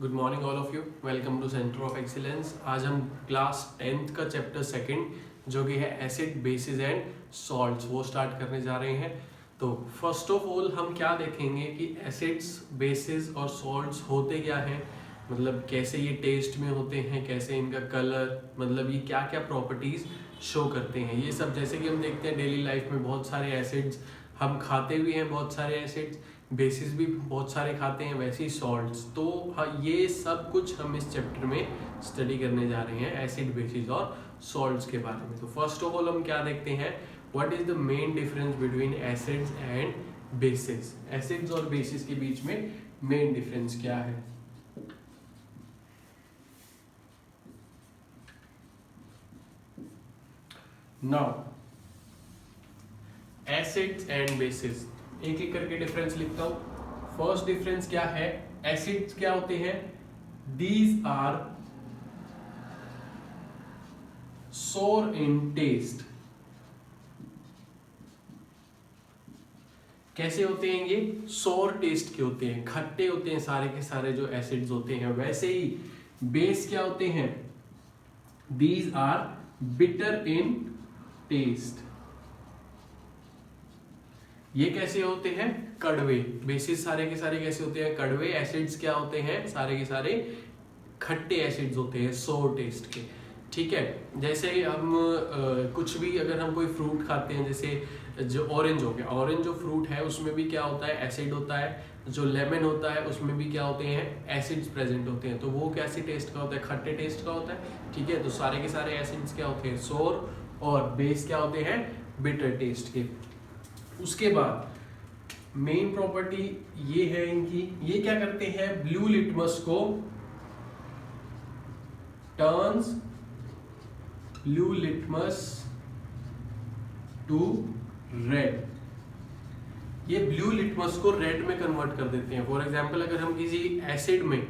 Good morning all of you. Welcome to centre of excellence. आज हम class 10th का chapter second जो कि है एसिड बेसिस एंड सॉल्ट्स वो स्टार्ट करने जा रहे हैं। तो फर्स्ट ऑफ ऑल हम क्या देखेंगे कि एसिड्स बेसिस और सॉल्ट्स होते क्या हैं, मतलब कैसे ये टेस्ट में होते हैं, कैसे इनका कलर, मतलब ये क्या क्या प्रॉपर्टीज शो करते हैं। ये सब जैसे कि हम देखते हैं डेली लाइफ में बहुत सारे एसिड्स हम खाते भी हैं, बहुत सारे एसिड्स बेसिस भी बहुत सारे खाते हैं, वैसे ही सॉल्ट्स। तो ये सब कुछ हम इस चैप्टर में स्टडी करने जा रहे हैं एसिड बेसिस और सॉल्ट्स के बारे में। तो फर्स्ट ऑफ ऑल हम क्या देखते हैं, what is the main difference between acids and bases. Acids और बेसिस के बीच में मेन डिफरेंस क्या है। नाउ एसिड्स एंड बेसिस, एक एक करके डिफरेंस लिखता हूं। फर्स्ट डिफरेंस क्या है, एसिड्स क्या होते हैं, दीज आर सोर इन टेस्ट। कैसे होते हैं ये, सोर टेस्ट के होते हैं, खट्टे होते हैं सारे के सारे जो एसिड्स होते हैं। वैसे ही बेस क्या होते हैं, these are bitter in taste. ये कैसे होते हैं, कड़वे। बेसिस सारे के सारे कैसे होते हैं, कड़वे। एसिड्स क्या होते हैं, सारे के सारे खट्टे एसिड्स होते हैं, सोर टेस्ट के। ठीक है, जैसे हम कुछ भी अगर हम कोई फ्रूट खाते हैं, जैसे जो ऑरेंज हो गया, ऑरेंज जो फ्रूट है उसमें भी क्या होता है, एसिड होता है। जो लेमन होता है उसमें भी क्या होते हैं, एसिड्स प्रेजेंट होते हैं। तो वो कैसे टेस्ट का होता है, खट्टे टेस्ट का होता है। ठीक है, तो सारे के सारे एसिड्स क्या होते हैं, सोर, और बेस क्या होते हैं, बिटर टेस्ट के। उसके बाद मेन प्रॉपर्टी ये है इनकी, ये क्या करते हैं, ब्लू लिटमस को turns blue litmus to red. ये ब्लू लिटमस को रेड में कन्वर्ट कर देते हैं। फॉर एग्जांपल अगर हम किसी एसिड में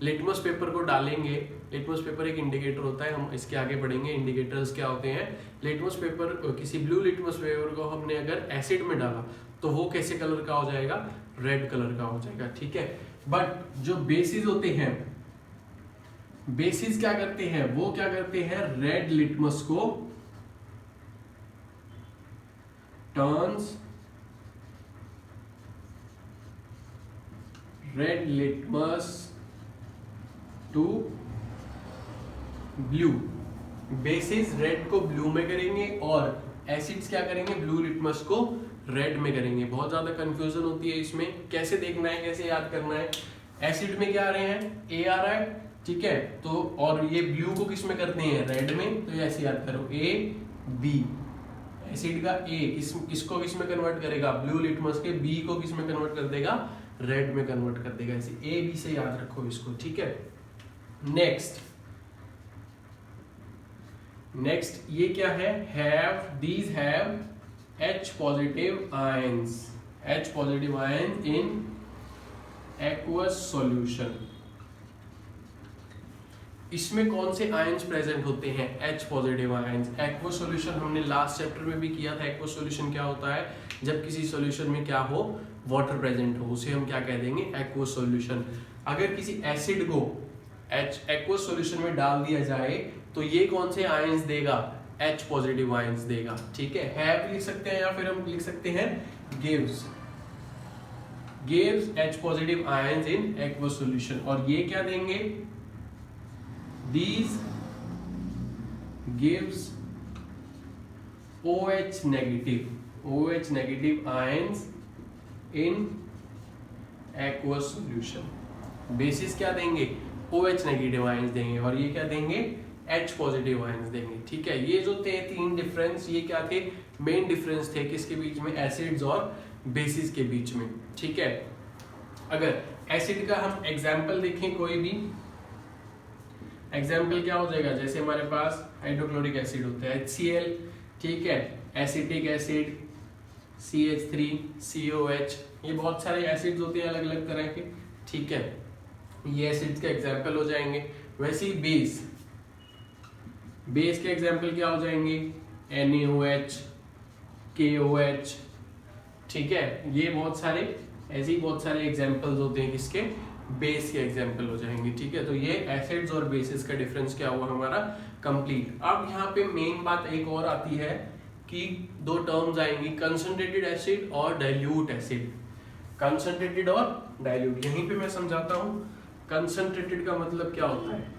लिटमस पेपर को डालेंगे, लिटमस पेपर एक इंडिकेटर होता है, हम इसके आगे बढ़ेंगे। इंडिकेटर्स क्या होते हैं, लिटमस पेपर, किसी ब्लू लिटमस पेपर को हमने अगर एसिड में डाला तो वो कैसे कलर का हो जाएगा, रेड कलर का हो जाएगा। ठीक है, बट जो बेसिस होते हैं, बेसिस क्या करते हैं, वो क्या करते हैं, रेड लिटमस को turns red litmus to blue. Bases red को ब्लू में करेंगे और एसिड्स क्या करेंगे, ब्लू लिटमस को रेड में करेंगे। बहुत ज्यादा कंफ्यूजन होती है इसमें, कैसे देखना है, कैसे याद करना है। एसिड में क्या आ रहे हैं, ए आ रहा है, ठीक है, तो और ये ब्लू को किस में करते हैं, रेड में। तो ऐसे याद करो, ए बी, एसिड का ए किसको किस में कन्वर्ट करेगा, ब्लू लिटमस के, बी को किस में कन्वर्ट कर देगा, रेड में कन्वर्ट कर देगा। ऐसे ए बी से याद रखो इसको। ठीक है, नेक्स्ट ये क्या है, these have H positive ions in aqueous solution। इसमें कौन से आयंस प्रेजेंट होते हैं, H positive ions. Aqueous solution हमने लास्ट चैप्टर में भी किया था। एक्वस सॉल्यूशन क्या होता है, जब किसी सॉल्यूशन में क्या हो, वाटर प्रेजेंट हो, उसे हम क्या कह देंगे, एक्वस सॉल्यूशन। अगर किसी एसिड को एक्वस सॉल्यूशन में डाल दिया जाए तो ये कौन से आयंस देगा, H पॉजिटिव आयंस देगा। ठीक है, हैव लिख सकते हैं या फिर हम लिख सकते हैं gives H positive ions in aqueous solution. और ये क्या देंगे, these gives OH negative ions in aqueous solution। Basis क्या देंगे, OH नेगेटिव आयंस देंगे, और ये क्या देंगे, H पॉजिटिव आयंस देंगे। ठीक है, ये जो थे तीन डिफरेंस, ये क्या थे, मेन डिफरेंस थे किसके बीच में, एसिड्स और बेसिस के बीच में। ठीक है, अगर एसिड का हम एग्जाम्पल देखें, कोई भी एग्जाम्पल क्या हो जाएगा, जैसे हमारे पास हाइड्रोक्लोरिक एसिड होता है HCl, ठीक है, एसिटिक एसिड CH3, COH, ये बहुत सारे एसिड्स होते हैं अलग अलग तरह के। ठीक है, ये एसिड्स के एग्जाम्पल हो जाएंगे। वैसे ही बेस के एग्जाम्पल क्या हो जाएंगे, NaOH, KOH। ठीक है, ये बहुत सारे ऐसे ही बहुत सारे एग्जाम्पल्स होते हैं किसके, बेस के एग्जाम्पल हो जाएंगे। ठीक है, तो ये एसिड्स और बेसिस का डिफरेंस क्या हुआ हमारा कंप्लीट। अब यहाँ पे मेन बात एक और आती है कि दो टर्म्स आएंगी, कंसंट्रेटेड एसिड और डाइल्यूट एसिड। कंसंट्रेटेड और डाइल्यूट, यहीं पे मैं समझाता हूं। कंसंट्रेटेड का मतलब क्या होता है,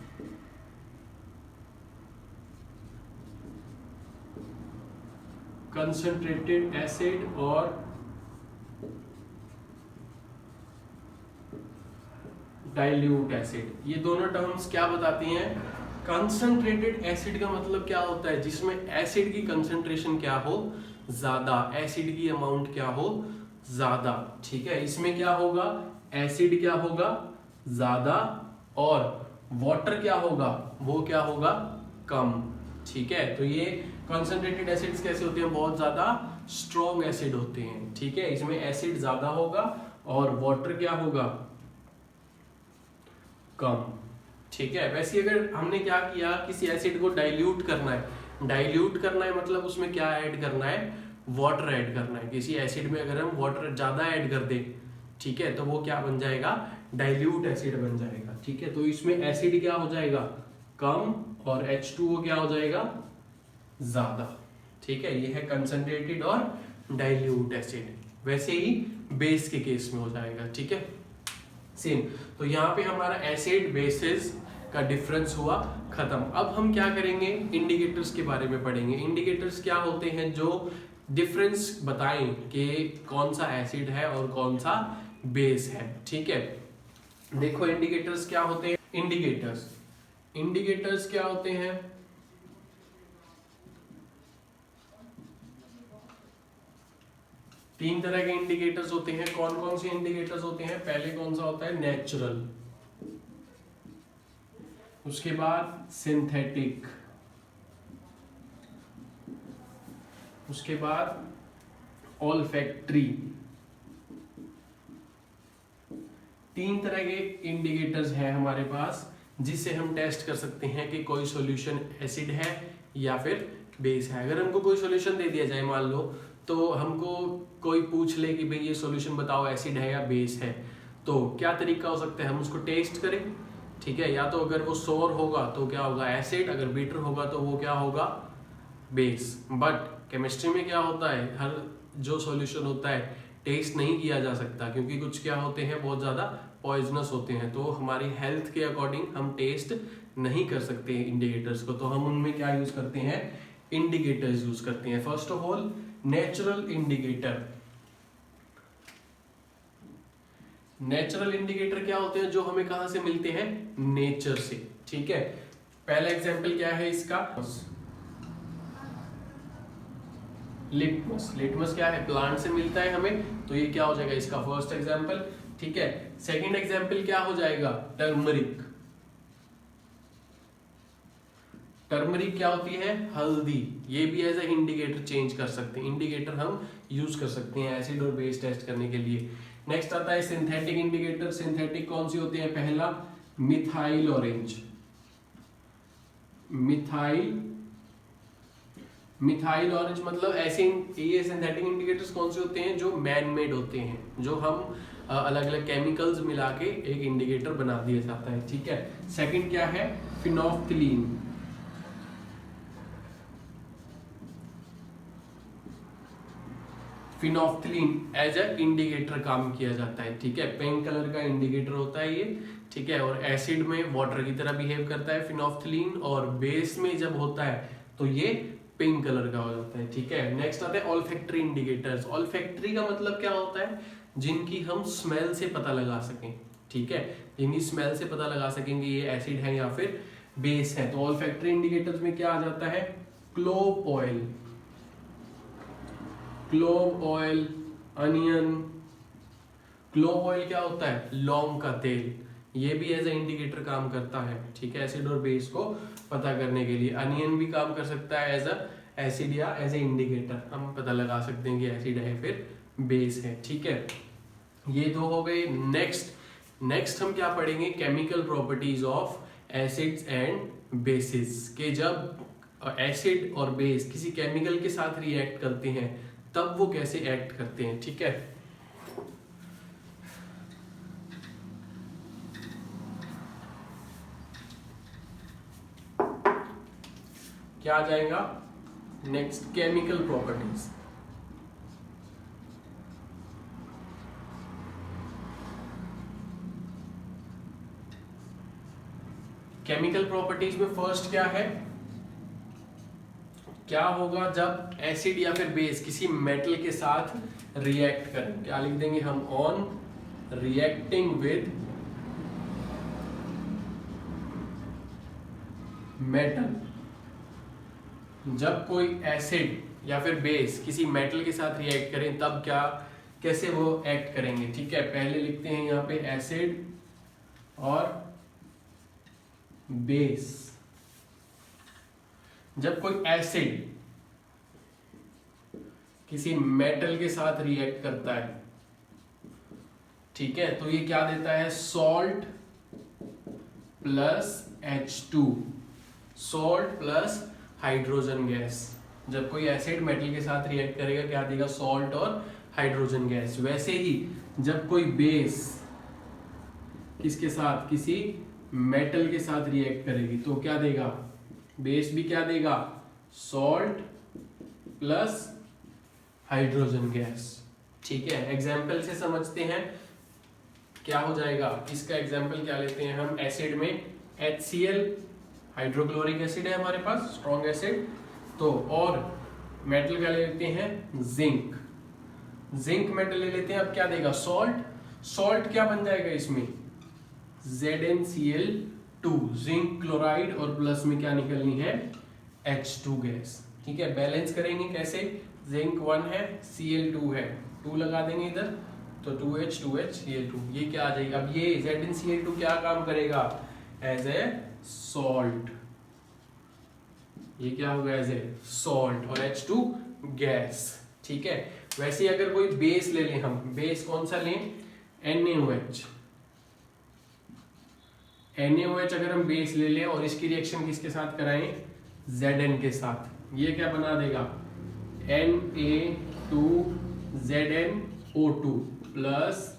कंसंट्रेटेड एसिड और डाइल्यूट एसिड, ये दोनों टर्म्स क्या बताती हैं। कंसंट्रेटेड एसिड का मतलब क्या होता है, जिसमें एसिड की कंसंट्रेशन क्या हो ज्यादा, एसिड की अमाउंट क्या हो ज्यादा। ठीक है, इसमें क्या होगा, एसिड क्या होगा ज्यादा और वाटर क्या होगा, वो क्या होगा कम। ठीक है, तो ये कंसंट्रेटेड एसिड्स कैसे होते हैं, बहुत ज्यादा स्ट्रॉन्ग एसिड होते हैं। ठीक है, इसमें एसिड ज्यादा होगा और वाटर क्या होगा कम। ठीक है, वैसे अगर हमने क्या किया, किसी एसिड को डाइल्यूट करना है, डाइल्यूट करना है मतलब उसमें क्या ऐड करना है, वाटर ऐड करना है। किसी एसिड में अगर हम वाटर ज्यादा ऐड कर दें, ठीक है, तो वो क्या बन जाएगा, डाइल्यूट एसिड बन जाएगा। ठीक है, तो इसमें एसिड क्या हो जाएगा कम और H2O क्या हो जाएगा ज्यादा। ठीक है, ये है कंसंट्रेटेड और डाइल्यूट एसिड। वैसे ही बेस के केस में हो जाएगा। ठीक है, सेम। तो यहाँ पे हमारा एसिड बेसिस का डिफरेंस हुआ खत्म। अब हम क्या करेंगे, इंडिकेटर्स के बारे में पढ़ेंगे। इंडिकेटर्स क्या होते हैं, जो डिफरेंस बताएं कि कौन सा एसिड है और कौन सा बेस है। ठीक है, देखो इंडिकेटर्स क्या होते हैं। इंडिकेटर्स क्या होते हैं, तीन तरह के इंडिकेटर्स होते हैं। कौन कौन से इंडिकेटर्स होते हैं, पहले कौन सा होता है नेचुरल, उसके बाद सिंथेटिक, उसके बाद ऑल्फैक्टरी। तीन तरह के इंडिकेटर्स हैं हमारे पास जिससे हम टेस्ट कर सकते हैं कि कोई सॉल्यूशन एसिड है या फिर बेस है। अगर हमको कोई सॉल्यूशन दे दिया जाए, मान लो तो हमको कोई पूछ ले कि भाई ये सॉल्यूशन बताओ एसिड है या बेस है, तो क्या तरीका हो सकता है, हम उसको टेस्ट करें। ठीक है, या तो अगर वो सोर होगा तो क्या होगा एसिड, अगर बीटर होगा तो वो क्या होगा बेस। बट केमिस्ट्री में क्या होता है, हर जो सॉल्यूशन होता है टेस्ट नहीं किया जा सकता, क्योंकि कुछ क्या होते हैं बहुत ज्यादा पॉइजनस होते हैं, तो हमारी हेल्थ के अकॉर्डिंग हम टेस्ट नहीं कर सकते इंडिकेटर्स को। तो हम उनमें क्या यूज करते हैं, इंडिकेटर्स यूज करते हैं। First of all natural indicator. Natural indicator क्या होते हैं, जो हमें कहां से मिलते हैं, नेचर से। ठीक है, पहला एग्जांपल क्या है इसका, लिटमस। लिटमस क्या है, प्लांट से मिलता है हमें, तो ये क्या हो जाएगा इसका फर्स्ट एग्जांपल। ठीक है, सेकंड एग्जांपल क्या हो जाएगा, टर्मरिक। टर्मरिक क्या होती है, हल्दी। ये भी एज ए इंडिकेटर चेंज कर सकते हैं, इंडिकेटर हम यूज कर सकते हैं एसिड और बेस टेस्ट करने के लिए। नेक्स्ट आता है सिंथेटिक इंडिकेटर। सिंथेटिक कौन सी होती है, पहला मिथाइल ऑरेंज। मिथाइल ऑरेंज मतलब ऐसे ये सिंथेटिक इंडिकेटर्स कौन से होते हैं, जो मैन मेड होते हैं, जो हम अलग अलग केमिकल्स मिला के एक इंडिकेटर बना दिया जाता है। ठीक है, सेकंड क्या है, फिनोफ्थिलीन। फिनोफ्थिलीन एज ए इंडिकेटर काम किया जाता है। ठीक है, पिंक कलर का इंडिकेटर होता है ये। ठीक है, और एसिड में वाटर की तरह बिहेव करता है फिनोफ्थिलीन, और बेस में जब होता है तो ये पिंक कलर का हो जाता है। ठीक है, नेक्स्ट आता है ऑल्फैक्टरी इंडिकेटर्स। ऑल्फैक्टरी का मतलब क्या होता है, जिनकी हम स्मेल से पता लगा सकें। ठीक है, जिनकी स्मेल से पता लगा सकेंगे ये एसिड है या फिर बेस है। तो ऑल्फैक्टरी इंडिकेटर्स में क्या आ जाता है, clove oil, clove oil, onion. Clove oil क्या होता है, लौंग का तेल, ये भी एज ए इंडिकेटर काम करता है। ठीक है, एसिड और बेस को पता करने के लिए। अनियन भी काम कर सकता है एज अ एसिड या एज ए इंडिकेटर, हम पता लगा सकते हैं कि एसिड है फिर बेस है। ठीक है, ये दो हो गए। नेक्स्ट हम क्या पढ़ेंगे, chemical properties of acids and bases, के जब एसिड और बेस किसी केमिकल के साथ रिएक्ट करते हैं तब वो कैसे एक्ट करते हैं। ठीक है, क्या आ जाएगा next, chemical properties. Chemical properties में फर्स्ट क्या है, क्या होगा जब एसिड या फिर बेस किसी मेटल के साथ रिएक्ट करें, क्या लिख देंगे हम, ऑन रिएक्टिंग विद मेटल। जब कोई एसिड या फिर बेस किसी मेटल के साथ रिएक्ट करें तब क्या, कैसे वो एक्ट करेंगे। ठीक है, पहले लिखते हैं यहाँ पे एसिड और बेस। जब कोई एसिड किसी मेटल के साथ रिएक्ट करता है, ठीक है, तो ये क्या देता है, salt plus H2, salt plus hydrogen gas. जब कोई एसिड मेटल के साथ रिएक्ट करेगा क्या देगा, सॉल्ट और हाइड्रोजन गैस। वैसे ही जब कोई बेस किसके साथ, किसी मेटल के साथ रिएक्ट करेगी तो क्या देगा, बेस भी क्या देगा, सॉल्ट प्लस हाइड्रोजन गैस। ठीक है, एग्जाम्पल से समझते हैं क्या हो जाएगा। इसका एग्जाम्पल क्या लेते हैं हम, एसिड में HCl हाइड्रोक्लोरिक एसिड है हमारे पास, स्ट्रॉन्ग एसिड, तो और मेटल क्या ले लेते हैं, जिंक। जिंक मेटल ले लेते हैं, अब क्या देगा, सॉल्ट। सॉल्ट क्या बन जाएगा इसमें, ZnCl2, जिंक क्लोराइड, और प्लस में क्या निकलनी है, H2 गैस। ठीक है, बैलेंस करेंगे कैसे, जिंक 1 है, Cl2 है, 2 लगा देंगे इधर, तो 2H 2H Cl2, ये क्या आ जाएगा। अब ये ZnCl2 क्या काम करेगा, एज ए सॉल्ट, ये क्या होगा, एज ए सॉल्ट, और H2 गैस। ठीक है, वैसे ही अगर कोई बेस ले लें हम, बेस कौन सा लें, NaOH। NaOH अगर हम बेस ले लें और इसकी रिएक्शन किसके साथ कराएं, Zn के साथ, ये क्या बना देगा, Na2ZnO2 प्लस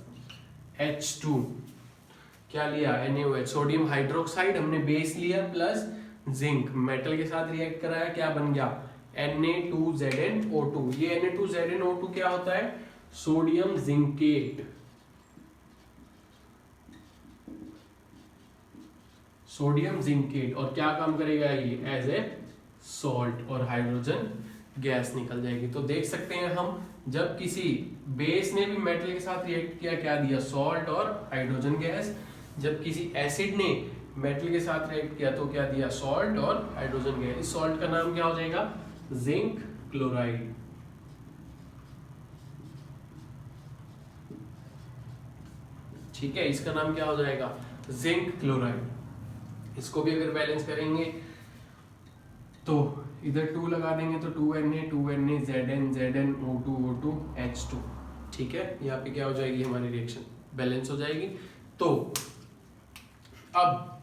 H2, क्या लिया, NaOH, सोडियम हाइड्रोक्साइड हमने बेस लिया, प्लस जिंक मेटल के साथ रिएक्ट कराया, क्या बन गया, Na2ZnO2। ये Na2ZnO2 क्या होता है, सोडियम जिंकेट, सोडियम जिंकेट, और क्या काम करेगा ये, एज ए सॉल्ट, और हाइड्रोजन गैस निकल जाएगी। तो देख सकते हैं हम, जब किसी बेस ने भी मेटल के साथ रिएक्ट किया, क्या दिया, सॉल्ट और हाइड्रोजन गैस। जब किसी एसिड ने मेटल के साथ रिएक्ट किया तो क्या दिया, सॉल्ट और हाइड्रोजन गैस। इस सॉल्ट का नाम क्या हो जाएगा, जिंक क्लोराइड। ठीक है, इसका नाम क्या हो जाएगा, जिंक क्लोराइड। इसको भी अगर बैलेंस करेंगे तो इधर 2 लगा देंगे तो 2Na 2Na Zn ZnO2 O2 H2। ठीक है, यहाँ पे क्या हो जाएगी, हमारी रिएक्शन बैलेंस हो जाएगी। तो अब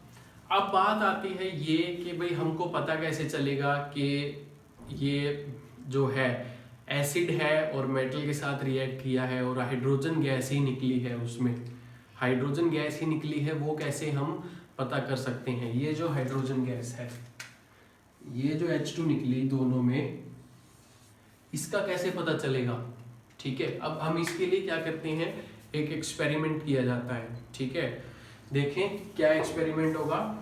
बात आती है ये कि भाई हमको पता कैसे चलेगा कि ये जो है एसिड है और मेटल के साथ रिएक्ट किया है और हाइड्रोजन गैस ही निकली है, उसमें हाइड्रोजन गैस ही निकली है, वो कैसे हम पता कर सकते हैं। ये जो हाइड्रोजन गैस है, ये जो H2 निकली दोनों में, इसका कैसे पता चलेगा। ठीक है, अब हम इसके लिए क्या करते हैं, एक एक्सपेरिमेंट किया जाता है। ठीक है, देखें क्या एक्सपेरिमेंट होगा।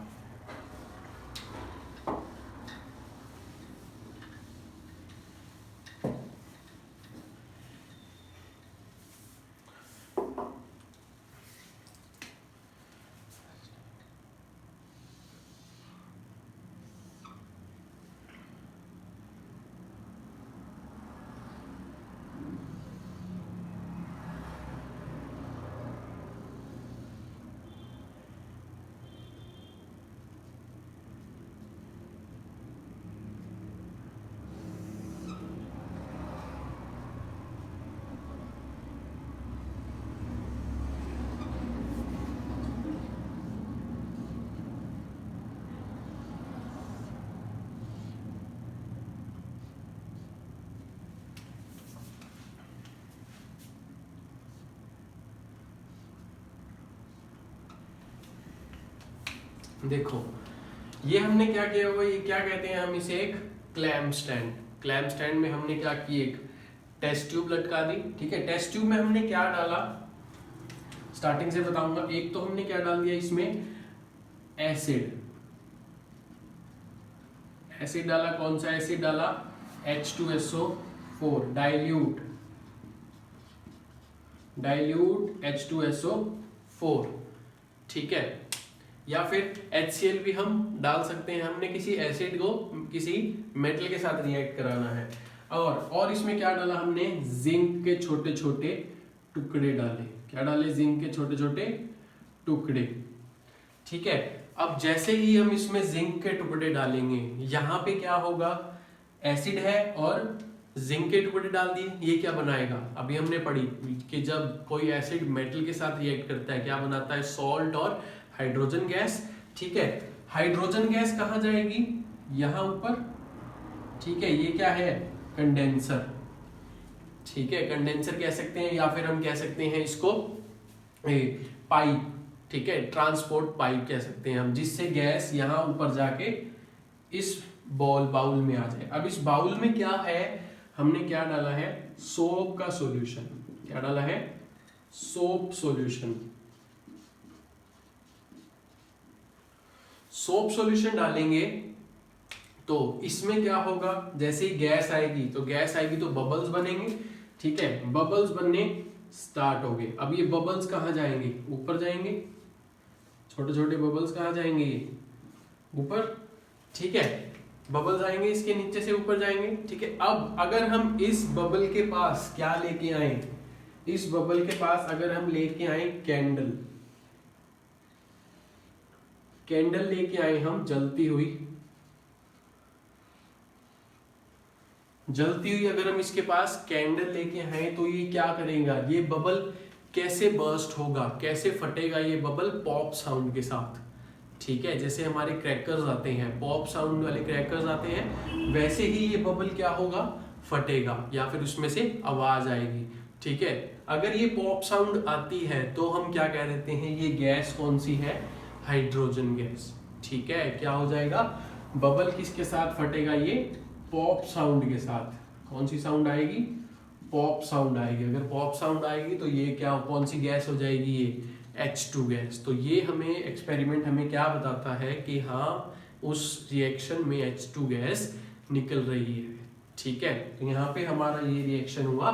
देखो ये हमने क्या किया हुआ, ये क्या कहते हैं हम इसे, एक क्लैम स्टैंड। क्लैम स्टैंड में हमने क्या की, एक टेस्ट ट्यूब लटका दी। ठीक है, टेस्ट ट्यूब में हमने क्या डाला, स्टार्टिंग से बताऊंगा। एक तो हमने क्या डाल दिया इसमें, एसिड। एसिड डाला, कौन सा एसिड डाला, H2SO4, डाइल्यूट H2SO4। ठीक है, या फिर HCl भी हम डाल सकते हैं। हमने किसी एसिड को किसी मेटल के साथ रिएक्ट कराना है। और इसमें क्या डाला हमने, जिंक के छोटे छोटे टुकड़े डाले। क्या डाले, जिंक के छोटे छोटे टुकड़े। ठीक है, अब जैसे ही हम इसमें जिंक के टुकड़े डालेंगे, यहाँ पे क्या होगा, एसिड है और जिंक के टुकड़े डाल दिए, ये क्या बनाएगा, अभी हमने पढ़ी कि जब कोई एसिड मेटल के साथ रिएक्ट करता है क्या बनाता है, सॉल्ट और हाइड्रोजन गैस। ठीक है, हाइड्रोजन गैस कहाँ जाएगी, यहाँ ऊपर। ठीक है, ये क्या है, कंडेंसर। ठीक है, कंडेंसर कह सकते हैं, या फिर हम कह सकते हैं इसको पाइप। ठीक है, ट्रांसपोर्ट पाइप कह सकते हैं हम, जिससे गैस यहाँ ऊपर जाके इस बाउल में आ जाए। अब इस बाउल में क्या है, हमने क्या डाला है, सोप का सॉल्यूशन। क्या डाला है, सोप सॉल्यूशन। सोप सॉल्यूशन डालेंगे तो इसमें क्या होगा, जैसे ही गैस आएगी तो बबल्स बनेंगे। ठीक है, बबल्स बनने स्टार्ट हो गए। अब ये बबल्स कहाँ जाएंगे, ऊपर जाएंगे। छोटे छोटे बबल्स कहाँ जाएंगे, ऊपर। ठीक है, बबल्स आएंगे इसके नीचे से ऊपर जाएंगे। ठीक है, अब अगर हम इस बबल के पास क्या लेके आए, इस बबल के पास अगर हम लेके आए कैंडल लेके आए हम, जलती हुई अगर हम इसके पास कैंडल लेके आए तो ये क्या करेगा, ये बबल कैसे बर्स्ट होगा, कैसे फटेगा ये बबल, पॉप साउंड के साथ। ठीक है, जैसे हमारे क्रैकर्स आते हैं, पॉप साउंड वाले क्रैकर्स आते हैं, वैसे ही ये बबल क्या होगा, फटेगा, या फिर उसमें से आवाज आएगी। ठीक है, अगर ये पॉप साउंड आती है तो हम क्या कह देते हैं, ये गैस कौन सी है, हाइड्रोजन गैस। ठीक है, क्या हो जाएगा, बबल किसके साथ फटेगा, ये पॉप साउंड के साथ। कौन सी साउंड आएगी, पॉप साउंड आएगी। अगर पॉप साउंड आएगी तो ये क्या, कौन सी गैस हो जाएगी, ये H2 गैस। तो ये हमें एक्सपेरिमेंट हमें क्या बताता है कि हाँ, उस रिएक्शन में H2 गैस निकल रही है। ठीक है, तो यहाँ पे हमारा ये रिएक्शन हुआ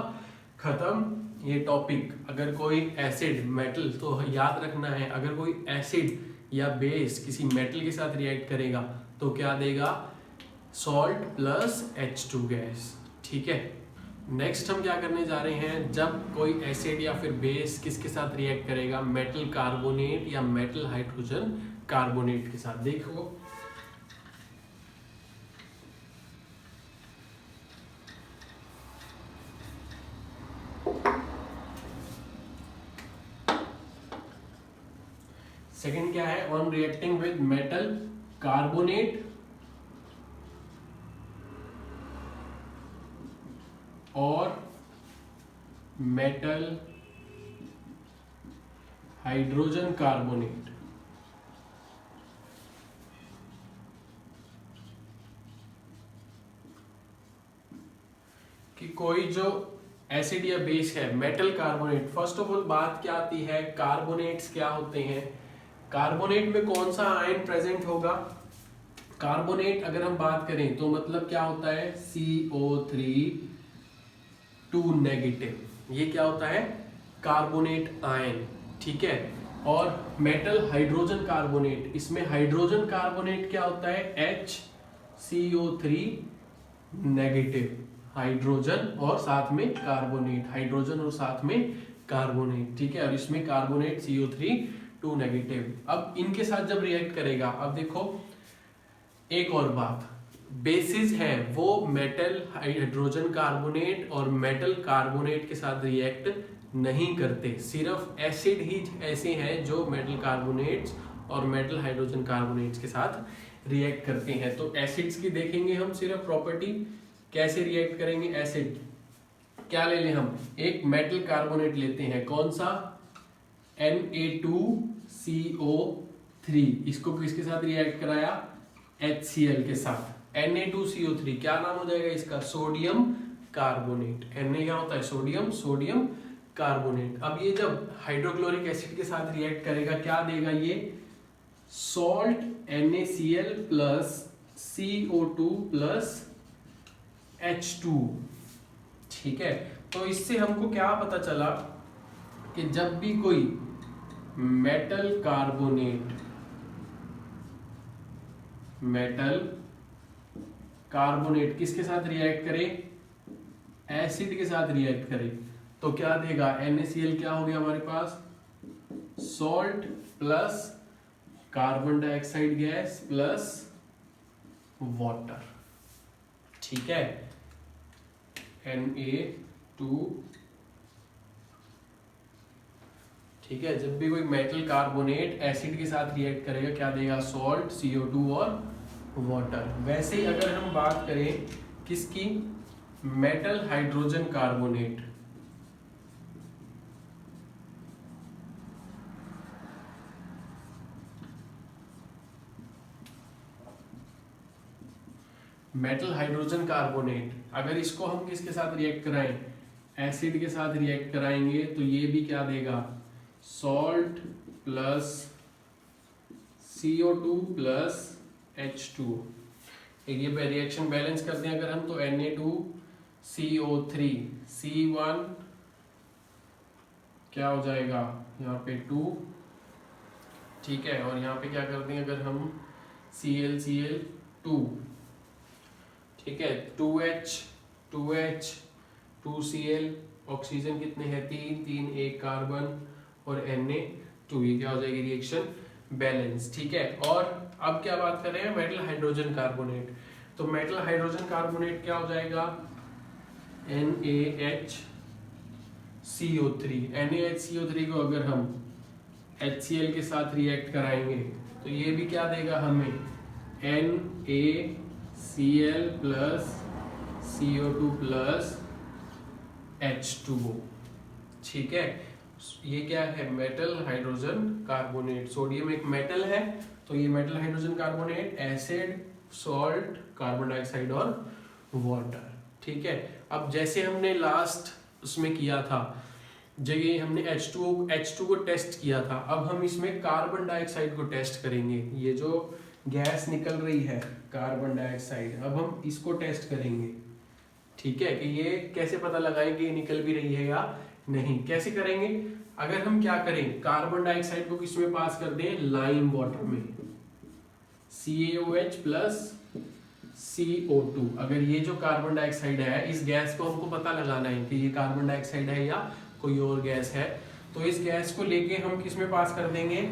खत्म, ये टॉपिक। अगर कोई एसिड मेटल, तो याद रखना है, अगर कोई एसिड या बेस किसी मेटल के साथ रिएक्ट करेगा तो क्या देगा, सॉल्ट प्लस H2 गैस। ठीक है, नेक्स्ट हम क्या करने जा रहे हैं, जब कोई एसिड या फिर बेस किसके साथ रिएक्ट करेगा, मेटल कार्बोनेट या मेटल हाइड्रोजन कार्बोनेट के साथ। देखो सेकंड क्या है, on reacting with metal carbonate और मेटल हाइड्रोजन कार्बोनेट, कि कोई जो एसिड या बेस है, metal carbonate. First of all बात क्या आती है, कार्बोनेट्स क्या होते हैं, कार्बोनेट में कौन सा आयन प्रेजेंट होगा, कार्बोनेट अगर हम बात करें तो मतलब क्या होता है, CO3 2 नेगेटिव, ये क्या होता है, कार्बोनेट आयन। ठीक है, और मेटल हाइड्रोजन कार्बोनेट, इसमें हाइड्रोजन कार्बोनेट क्या होता है, HCO3 नेगेटिव, हाइड्रोजन और साथ में कार्बोनेट, हाइड्रोजन और साथ में कार्बोनेट। ठीक है, और इसमें कार्बोनेट CO3 2 नेगेटिव। अब इनके साथ जब रिएक्ट करेगा, अब देखो एक और बात, बेसिस है वो मेटल हाइड्रोजन कार्बोनेट और मेटल कार्बोनेट के साथ रिएक्ट नहीं करते, सिर्फ एसिड ही ऐसे हैं जो मेटल कार्बोनेट्स और मेटल हाइड्रोजन कार्बोनेट्स के साथ रिएक्ट करते हैं। तो एसिड्स की देखेंगे हम सिर्फ प्रॉपर्टी, कैसे रिएक्ट करेंगे। एसिड क्या ले लें हम, एक मेटल कार्बोनेट लेते हैं, कौन सा, Na2CO3, इसको किसके साथ रिएक्ट कराया, HCl के साथ Na2CO3, क्या नाम हो जाएगा इसका, सोडियम कार्बोनेट। Na क्या होता है, सोडियम कार्बोनेट। अब ये जब हाइड्रोक्लोरिक एसिड के साथ रिएक्ट करेगा क्या देगा ये, salt NaCl plus CO2 plus H2। ठीक है, तो इससे हमको क्या पता चला कि जब भी कोई मेटल कार्बोनेट किसके साथ रिएक्ट करे, एसिड के साथ रिएक्ट करे, तो क्या देगा, NaCl क्या हो गया हमारे पास, salt plus carbon dioxide gas plus water. ठीक है, Na2। ठीक है, जब भी कोई मेटल कार्बोनेट एसिड के साथ रिएक्ट करेगा क्या देगा, सॉल्ट, CO2 और वाटर। वैसे ही अगर हम बात करें किसकी, metal hydrogen carbonate, metal hydrogen carbonate, अगर इसको हम किसके साथ रिएक्ट कराएं, एसिड के साथ रिएक्ट कराएंगे तो ये भी क्या देगा, salt plus CO2 plus H2। ये रिएक्शन बैलेंस करते हैं अगर हम, तो Na2CO3 C1 क्या हो जाएगा यहाँ पे 2। ठीक है, और यहाँ पे क्या करते हैं अगर हम, Cl2। ठीक है, 2H 2Cl, ऑक्सीजन कितने हैं, 3 एक कार्बन और Na2। ये क्या हो जाएगी, रिएक्शन बैलेंस। ठीक है, और अब क्या बात कर रहे हैं, मेटल हाइड्रोजन कार्बोनेट। तो मेटल हाइड्रोजन कार्बोनेट क्या हो जाएगा, NaHCO3 को अगर हम HCl के साथ रिएक्ट कराएंगे तो ये भी क्या देगा हमें, NaCl plus CO2 plus H2O। ठीक है, ये क्या है, मेटल हाइड्रोजन कार्बोनेट। सोडियम एक मेटल है, तो ये metal hydrogen carbonate, acid, salt, carbon dioxide और वाटर। ठीक है, अब जैसे हमने लास्ट उसमें किया था, जगह हमने H2 को टेस्ट किया था, अब हम इसमें कार्बन डाइऑक्साइड को टेस्ट करेंगे। ये जो गैस निकल रही है कार्बन डाइऑक्साइड, अब हम इसको टेस्ट करेंगे। ठीक है, कि ये कैसे पता लगाएं कि ये निकल भी रही है या नहीं, कैसे करेंगे, अगर हम क्या करें, कार्बन डाइऑक्साइड को किसमें पास कर दें, लाइम वाटर में, CaOH प्लस CO2। अगर ये जो कार्बन डाइऑक्साइड है, इस गैस को हमको पता लगाना है कि ये कार्बन डाइऑक्साइड है या कोई और गैस है, तो इस गैस को लेके हम किस में पास कर देंगे,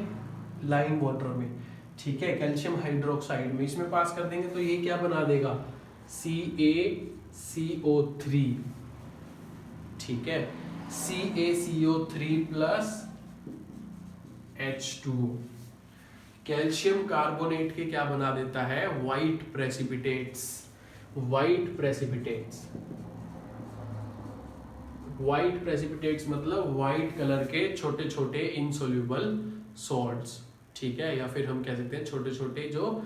लाइम वाटर में। ठीक है, कैल्शियम हाइड्रोक्साइड में इसमें पास कर देंगे तो ये क्या बना देगा, CaCO3। ठीक है, CaCO3 plus H2O calcium carbonate के क्या बना देता है, व्हाइट प्रेसिपिटेट्स। व्हाइट प्रेसिपिटेट्स मतलब व्हाइट कलर के छोटे छोटे इनसोल्यूबल सॉल्ट्स। ठीक है, या फिर हम कह सकते हैं छोटे छोटे जो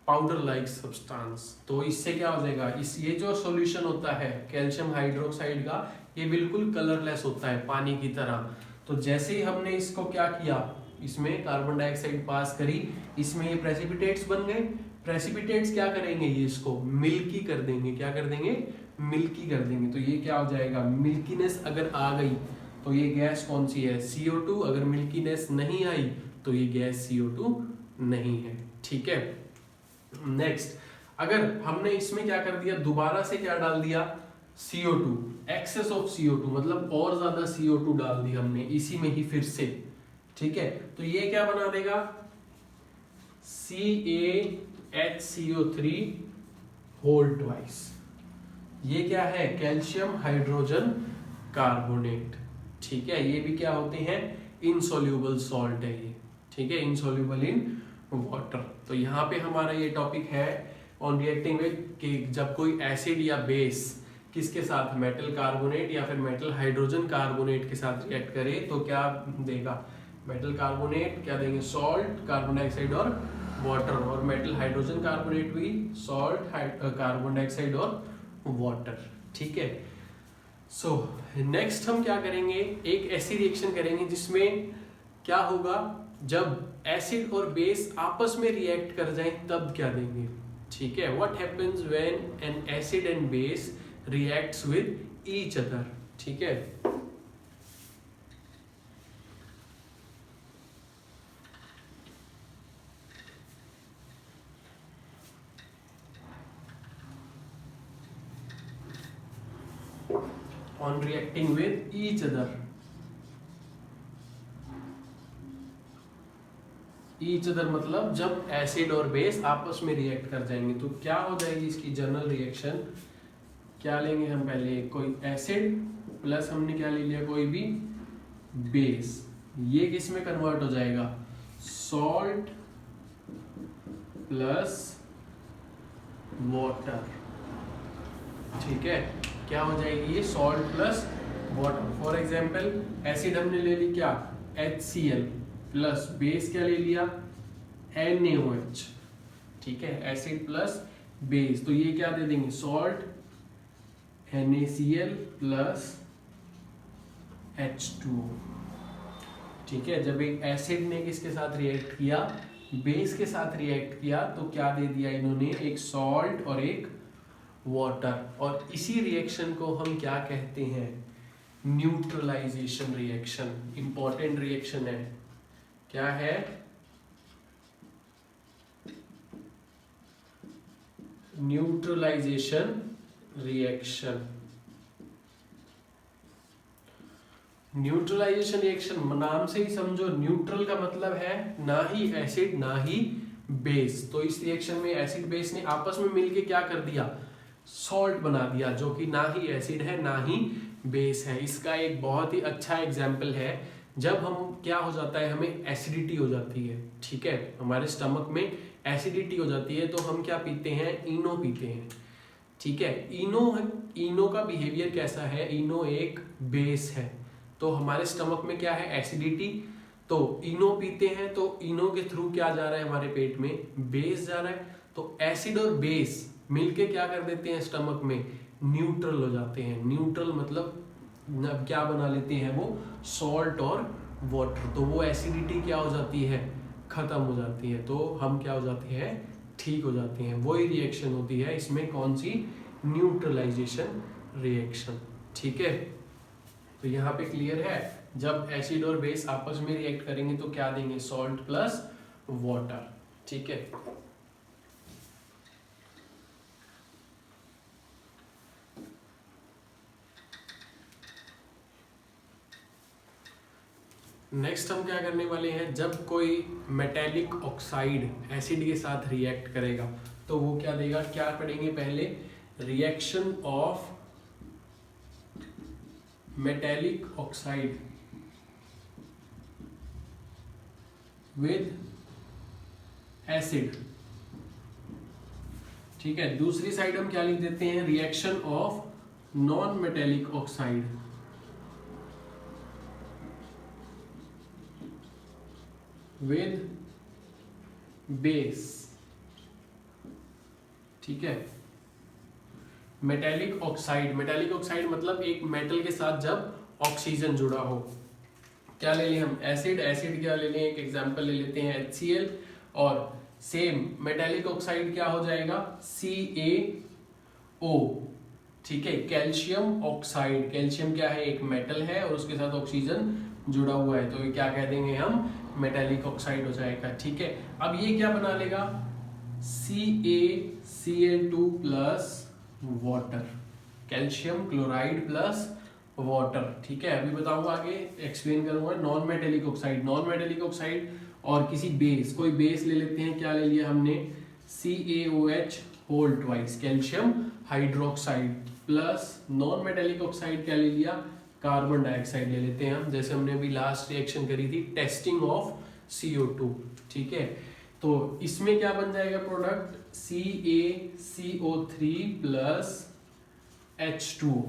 पाउडर लाइक सब्सटेंस। तो इससे क्या हो जाएगा, ये जो सॉल्यूशन होता है कैल्शियम हाइड्रोक्साइड का, ये बिल्कुल कलरलेस होता है, पानी की तरह। तो जैसे ही हमने इसको क्या किया, इसमें कार्बन डाइऑक्साइड पास करी, इसमें ये प्रेसिपिटेट्स बन गए। प्रेसिपिटेट्स क्या करेंगे, ये इसको मिल्की कर देंगे। क्या कर देंगे, मिल्की कर देंगे। तो ये क्या हो जाएगा, मिल्कीनेस अगर आ गई तो ये गैस कौन सी है, CO2। अगर मिल्कीनेस नहीं आई तो ये गैस CO2 नहीं है। ठीक है, नेक्स्ट, अगर हमने इसमें क्या कर दिया, दोबारा से क्या डाल दिया, CO2, एक्सेस ऑफ CO2 मतलब और ज्यादा CO2 डाल दी हमने इसी में ही फिर से। ठीक है, तो ये क्या बना देगा, CaHCO3 होल ट्वाइस। ये क्या है, कैल्शियम हाइड्रोजन कार्बोनेट। ठीक है, ये भी क्या होते हैं, इनसोल्यूबल सॉल्ट है ये। ठीक है, इनसोल्यूबल इन वाटर। तो यहाँ पे हमारा ये टॉपिक है ऑन रिएक्टिंग विद, कि जब कोई एसिड या बेस किसके साथ, मेटल कार्बोनेट या फिर मेटल हाइड्रोजन कार्बोनेट के साथ रिएक्ट करे तो क्या देगा, मेटल कार्बोनेट क्या देंगे, सॉल्ट, कार्बन डाइऑक्साइड और वाटर, और मेटल हाइड्रोजन कार्बोनेट भी सॉल्ट, कार्बन डाइऑक्साइड और वाटर। ठीक है। सो नेक्स्ट हम क्या करेंगे, एक ऐसी रिएक्शन करेंगे जिसमें क्या होगा, जब एसिड और बेस आपस में रिएक्ट कर जाएं तब क्या देंगे। ठीक है, what happens when an acid and base reacts with each other. ठीक है, on reacting with each other, each other मतलब जब एसिड और बेस आपस में रिएक्ट कर जाएंगे तो क्या हो जाएगी इसकी जनरल रिएक्शन। क्या लेंगे हम, पहले कोई एसिड प्लस हमने क्या ले लिया, कोई भी बेस, ये किस में कन्वर्ट हो जाएगा, सॉल्ट प्लस वाटर। ठीक है, क्या हो जाएगी ये, salt plus water. For example acid हमने ले ली क्या, HCl प्लस बेस क्या ले लिया, NaOH। ठीक है, एसिड प्लस बेस, तो ये क्या दे देंगे, सॉल्ट NaCl प्लस H2O। ठीक है, जब एक एसिड ने किसके साथ रिएक्ट किया, बेस के साथ रिएक्ट किया, तो क्या दे दिया इन्होंने, एक सॉल्ट और एक वाटर। और इसी रिएक्शन को हम क्या कहते हैं, न्यूट्रलाइजेशन रिएक्शन। इंपॉर्टेंट रिएक्शन है, क्या है, न्यूट्रलाइजेशन रिएक्शन। न्यूट्रलाइजेशन रिएक्शन नाम से ही समझो, न्यूट्रल का मतलब है ना ही एसिड ना ही बेस। तो इस रिएक्शन में एसिड बेस ने आपस में मिलके क्या कर दिया, सॉल्ट बना दिया, जो कि ना ही एसिड है ना ही बेस है। इसका एक बहुत ही अच्छा एग्जाम्पल है, जब हम क्या हो जाता है, हमें एसिडिटी हो जाती है। ठीक है, हमारे स्टमक में एसिडिटी हो जाती है तो हम क्या पीते हैं, इनो पीते हैं। ठीक है, इनो का बिहेवियर कैसा है, इनो एक बेस है, तो हमारे स्टमक में क्या है, एसिडिटी, तो इनो पीते हैं, तो इनो के थ्रू क्या जा रहा है हमारे पेट में, बेस जा रहा है। तो एसिड और बेस मिलके क्या कर देते हैं, स्टमक में न्यूट्रल हो जाते हैं। न्यूट्रल मतलब क्या बना लेते हैं वो, सॉल्ट और वाटर। तो वो एसिडिटी क्या हो जाती है, खत्म हो जाती है, तो हम क्या हो जाते हैं, ठीक हो जाते हैं। वही रिएक्शन होती है इसमें, कौन सी, न्यूट्रलाइजेशन रिएक्शन। ठीक है, तो यहाँ पे क्लियर है, जब एसिड और बेस आपस में रिएक्ट करेंगे तो क्या देंगे, सॉल्ट प्लस वाटर। ठीक है, नेक्स्ट हम क्या करने वाले हैं, जब कोई मेटेलिक ऑक्साइड एसिड के साथ रिएक्ट करेगा तो वो क्या देगा, क्या पढ़ेंगे पहले, reaction of metallic oxide with acid. ठीक है, दूसरी साइड हम क्या लिख देते हैं, reaction of non metallic oxide with base. ठीक है, मेटेलिक ऑक्साइड, मेटेलिक ऑक्साइड मतलब एक मेटल के साथ जब ऑक्सीजन जुड़ा हो। क्या ले लें हम, एसिड, एसिड क्या ले लें, एक एग्जांपल ले लेते हैं HCl, और सेम मेटेलिक ऑक्साइड क्या हो जाएगा, CaO। ठीक है, कैल्शियम ऑक्साइड, कैल्शियम क्या है, एक मेटल है और उसके साथ ऑक्सीजन जुड़ा हुआ है, तो ये क्या कह देंगे हम, मेटेलिक ऑक्साइड हो जाएगा। ठीक है, अब ये क्या बना लेगा, CaCl2 plus water, calcium chloride plus water. ठीक है, अभी बताऊंगा आगे, एक्सप्लेन करूंगा। Non metallic oxide, non metallic oxide और किसी बेस, कोई बेस ले लेते हैं, क्या ले लिया हमने, CaOH whole twice, calcium hydroxide plus non metallic oxide क्या ले लिया, कार्बन डाइऑक्साइड ले लेते हैं हम, जैसे हमने अभी लास्ट रिएक्शन करी थी, टेस्टिंग ऑफ CO2। ठीक है, तो इसमें क्या बन जाएगा प्रोडक्ट, CaCO3 प्लस H2O।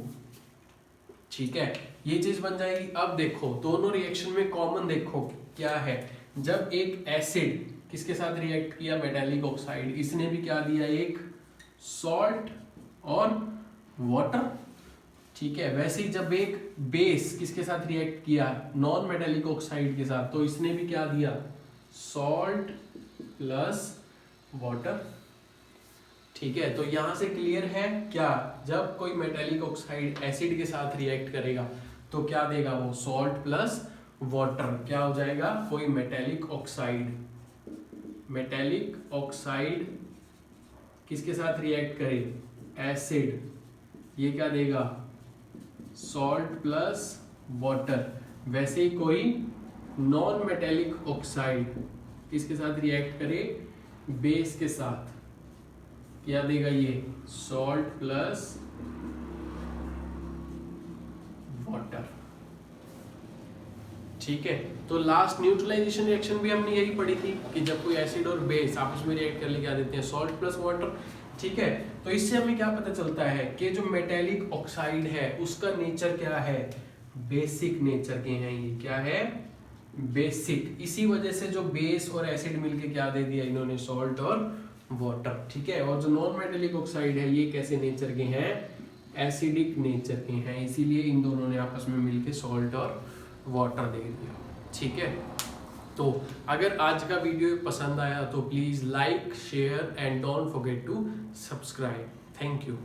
ठीक है, ये चीज बन जाएगी। अब देखो दोनों रिएक्शन में कॉमन देखो क्या है, जब एक एसिड किसके साथ रिएक्ट किया, मेटालिक ऑक्साइड, इसने भी क्या दिया, एक सॉल्ट और वाटर, ठीक है। वैसे ही जब एक बेस किसके साथ रिएक्ट किया, नॉन मेटालिक ऑक्साइड के साथ, तो इसने भी क्या दिया, सॉल्ट प्लस वाटर, ठीक है। तो यहां से क्लियर है क्या, जब कोई मेटालिक ऑक्साइड एसिड के साथ रिएक्ट करेगा तो क्या देगा वो, सॉल्ट प्लस वाटर, क्या हो जाएगा, कोई मेटालिक ऑक्साइड किसके साथ रिएक्ट करे, एसिड, ये क्या देगा, सॉल्ट प्लस वाटर। वैसे ही कोई नॉन मेटालिक ऑक्साइड किसके साथ रिएक्ट करे, बेस के साथ, क्या देगा ये, सॉल्ट प्लस वाटर, ठीक है। तो लास्ट न्यूट्रलाइजेशन रिएक्शन भी हमने यही पढ़ी थी कि जब कोई एसिड और बेस आपस में रिएक्ट कर ले क्या देते हैं, सॉल्ट प्लस वाटर, ठीक है। तो इससे हमें क्या पता चलता है कि जो मेटालिक ऑक्साइड है उसका नेचर क्या है, बेसिक नेचर के हैं ये, क्या है, बेसिक। इसी वजह से जो बेस और एसिड मिलके क्या दे दिया इन्होंने, सॉल्ट और वाटर, ठीक है। और जो नॉन मेटालिक ऑक्साइड है ये कैसे नेचर के हैं, एसिडिक नेचर के हैं, इसीलिए इन दोनों ने आपस में मिलके सॉल्ट और वाटर दे दिया, ठीक है। तो अगर आज का वीडियो पसंद आया तो please like, share and don't forget to subscribe. Thank you.